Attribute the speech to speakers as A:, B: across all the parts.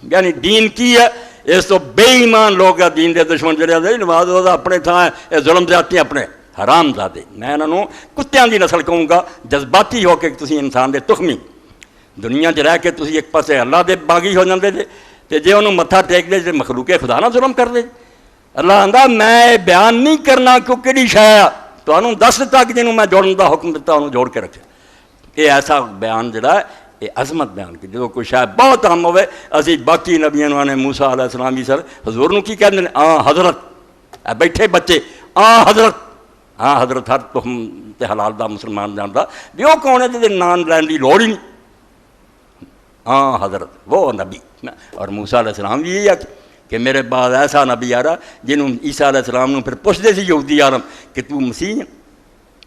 A: یعنی دین کی ہے اس تو بے ایمان لوگ ہے دین دے دشمن جڑے نماز روزہ اپنے تھان ہے یہ ظلم زیادتی اپنے حرام زادے میں انہوں کتیاں دی نسل کہوں گا جذباتی ہو کے تسی انسان دے تخمی دنیا چ رہ کے تسی ایک پاسے اللہ دے باغی ہو جاندے جے تے جے انہوں متھا ٹیک دے جے مخلوق خدا نہ ظلم کر دے اللہ آندا میں بیان نہیں کرنا کیوں کہڑی شے تو انہوں 10 تک جنہوں میں جوڑن دا حکم دیتا انہوں جوڑ کے رکھے یہ ایسا بیان جڑا ہے یہ عظمت بیان کی جو کوئی شاید بہت اہم ہوئے اسی باقی نبیوں نے موسیٰ علیہ السلام سر حضور نو کی کہتے ہیں حضرت بیٹھے بچے حضرت حضرت ہر تحم تے حلال دا مسلمان جانتا بھی وہ کون ہے جیسے نان لین دی لوڑ ہی نہیں حضرت وہ نبی اور موسیٰ علیہ السلام بھی یہی ہے کہ میرے بعد ایسا نبی آ رہا جنہوں عیسیٰ علیہ السلام نے پھر پوچھ دے سی یہودی عالم کہ تو مسیح ہے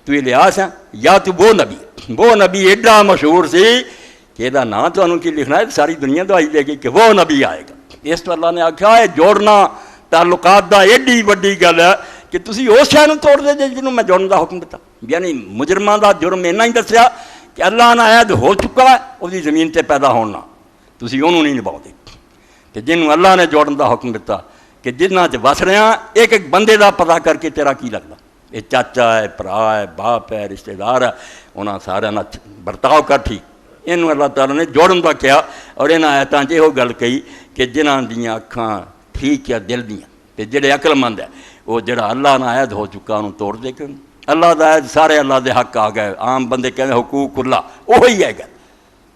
A: تو یہ لحاظ ہے یا تو وہ نبی ایڈا مشہور سی کہ یہ نام تو انہوں کی لکھنا ہے ساری دنیا تو آئی دے گی کہ وہ نبی آئے گا اس تو اللہ نے آکھا ہے جوڑنا تعلقات دا ایڈی وڈی گل ہے کہ تسی اس شے نوں توڑ دے جنہوں میں جوڑن دا حکم دیتا یعنی مجرمان دا جرم اینا ہی دسیا کہ اللہ نے عہد ہو چکا ہے وہ زمین تے پیدا ہونا تسی انہوں نہیں نبھاؤ دے کہ جنہوں اللہ نے جوڑن دا حکم دیتا کہ جنہاں چ وس رہے ہیں ایک ایک بندے دا پتہ کر کے تیرا کی لگتا یہ چاچا ہے بھرا ہے باپ ہے رشتہ دار ہے انہاں سارے نہ برتاؤ کر ٹھیک انہوں اللہ تعالیٰ نے جوڑن دا کیا اور انہاں آیتاں چ یہ گل کہی کہ جنہاں دیاں اکھاں ٹھیک ہے دل دیاں تے جڑے عقل مند ہے وہ جڑا اللہ نے عہد ہو چکا انہوں توڑ دے کے اللہ دا عہد سارے اللہ دے حق آ گئے عام بندے کہتے حقوق اللہ وہی ہے گل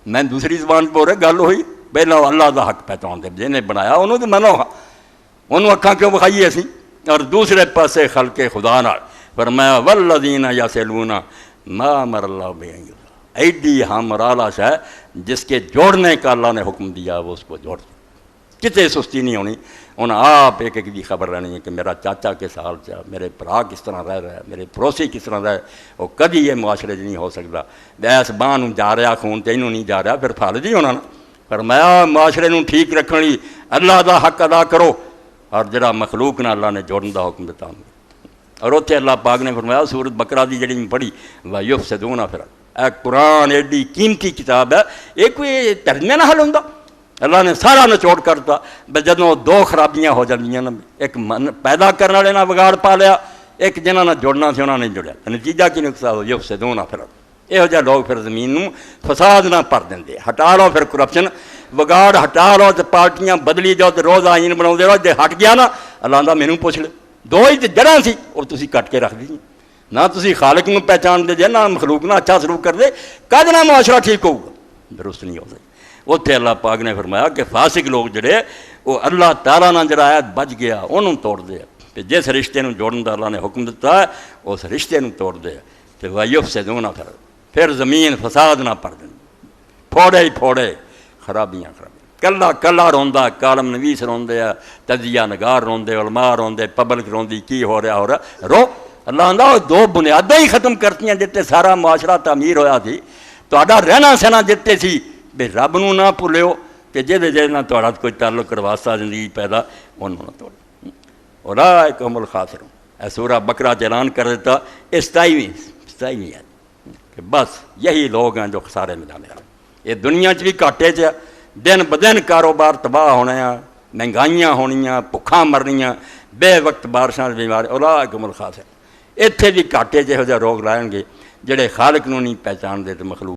A: میں دوسری زبان بول رہا گل ہوئی پہلا اللہ دا حق پہچان دے جنہیں بنایا انہوں تو منو انہوں اکھاں کیوں بکھائی اسی اور دوسرے پاسے خلق خدا نال فرمایا والذین یصلون ما امر اللہ بہ ایڈی ہم رالاش ہے جس کے جوڑنے کا اللہ نے حکم دیا وہ اس کو جوڑ دیا کتے سستی نہیں ہونی انہیں آپ ایک ایک دی خبر رہنی ہے کہ میرا چاچا کس حال چاہ میرے بھرا کس طرح رہ رہا ہے میرے پڑوسی کس طرح رہ وہ کدی یہ معاشرے نہیں ہو سکتا ایس بان جا رہا خون تینوں نہیں جا رہا پھر فالج ہی ہونا نا فرمایا معاشرے نوں ٹھیک رکھنی اللہ دا حق ادا کرو اور جڑا مخلوق نہ اللہ نے جوڑن دا حکم دیتا اور اتنے اللہ پاک نے فرمایا سورت بقرہ دی جڑی میں پڑھی وَيُفْسِدُونَ فِي الْأَرْضِ اے قرآن ایڈی قیمتی کتاب ہے یہ کوئی ترجمے نہ حل ہوں اللہ نے سارا نچوڑ کرتا جدوں دو خرابیاں ہو جاندیاں ایک من پیدا کرنے والے نہ بگاڑ پا لیا ایک جنہاں نے جوڑنا سی انہوں نے جڑیا نتیجہ کی نقصان ہو یفسدون فی الارض یہو جہاں لوگ پھر زمین نوں فساد نہ پر دیں ہٹا لو پھر کرپشن بگاڑ ہٹا لو تو پارٹیاں بدلی جاؤ تو روز آئین بناؤ رہو جے ہٹ گیا نا اللہ آندا مینوں پوچھ لے دو ہی جڑاں سی اور تسی کٹ کے رکھ دی نہ تسی خالق نوں پہچان دے جے نہ مخلوق نہ اچھا سلوک کر دے کد نہ معاشرہ ٹھیک ہوگا درست نہیں ہو سکتا اتنے اللہ پاک نے فرمایا کہ فاسق لوگ جڑے وہ اللہ تعالیٰ نہ جڑا عہد بچ گیا انہوں توڑ دے کہ جس رشتے نوں جوڑن دا اللہ نے حکم دیتا ہے اس رشتے نوں توڑ دے تو وَيُفْسِدُونَ فِي الْأَرْضِ پھر زمین فساد نہ پر دیں پھوڑے ہی پھوڑے خرابیاں کلا کلا روندا کالم نویس روندے تجزیہ نگار روندے علماء روندے پبلک روندی کی ہو رہا رو اللہ آندا دو بنیادیں ہی ختم کرتی ہیں جتے سارا معاشرہ تعمیر ہویا تھی تہاڈا رہنا سہنا جتے سی بے رب نوں نہ بھولیو کہ جہدے نہ تہاڈا کوئی تعلق واسطہ زندگی پیدا انہوں نہ توڑو اولئک هم الخاسرون اے سورہ بقرہ اعلان کر دیتا 27ویں ہے کہ بس یہی لوگ ہیں جو خسارے میں جانے والے یہ دنیا چ بھی گھاٹے چ دن بدن کاروبار تباہ ہونے ہیں مہنگائیاں ہونیاں بھکھاں مرنیاں بے وقت بارشاں بیمار اولئک هم الخاسرون اتنے بھی گھاٹے یہو جہے روگ لائیں گے جڑے خالق نوں نہیں پہچان دے تو مخلوق